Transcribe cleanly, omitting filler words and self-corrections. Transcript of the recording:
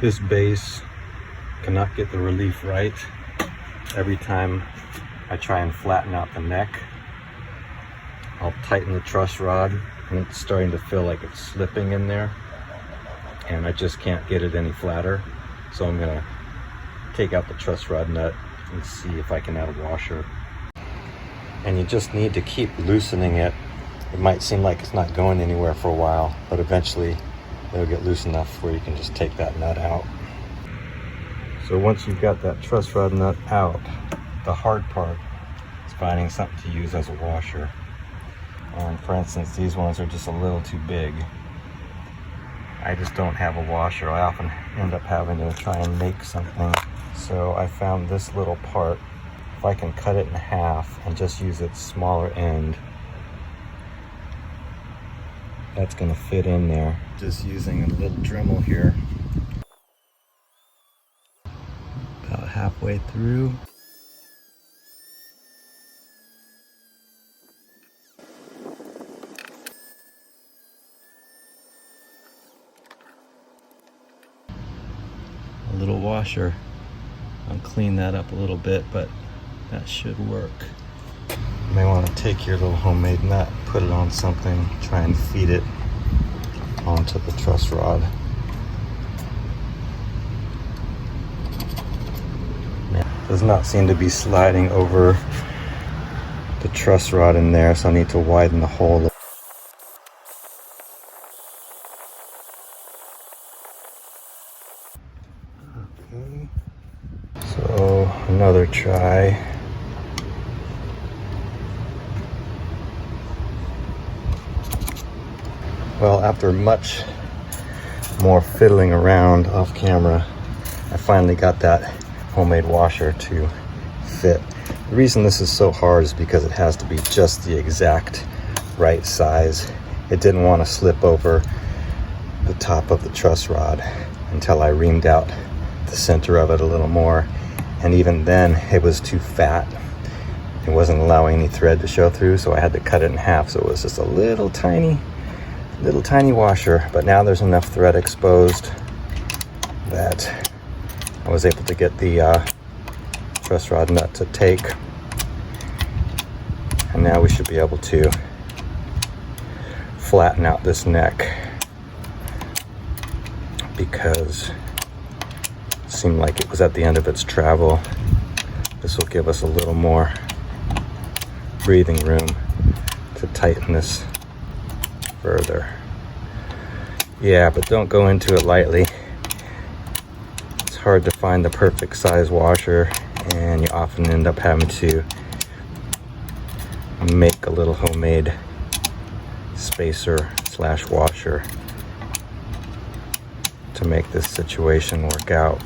This base cannot get the relief right. Every time I try and flatten out the neck, I'll tighten the truss rod and it's starting to feel like it's slipping in there, and I just can't get it any flatter. So I'm gonna take out the truss rod nut and see if I can add a washer. And you just need to keep loosening it. It might seem like it's not going anywhere for a while, but eventually it'll get loose enough where you can just take that nut out. So once you've got that truss rod nut out, the hard part is finding something to use as a washer. For instance, these ones are just a little too big. I just don't have a washer. I often end up having to try and make something. So I found this little part. If I can cut it in half and just use its smaller end, that's gonna fit in there. Just using a little Dremel here. About halfway through. A little washer. I'll clean that up a little bit, but that should work. You may want to take your little homemade nut, put it on something, try and feed it onto the truss rod. Does not seem to be sliding over the truss rod in there, so I need to widen the hole. Okay, so another try. Well, after much more fiddling around off camera, I finally got that homemade washer to fit. The reason this is so hard is because it has to be just the exact right size. It didn't want to slip over the top of the truss rod until I reamed out the center of it a little more, and even then it was too fat. It wasn't allowing any thread to show through, so I had to cut it in half, so it was just a little tiny washer. But now there's enough thread exposed that I was able to get the truss rod nut to take, and now we should be able to flatten out this neck, because it seemed like it was at the end of its travel. This will give us a little more breathing room to tighten this further. Yeah, but don't go into it lightly. It's hard to find the perfect size washer, and you often end up having to make a little homemade spacer / washer to make this situation work out.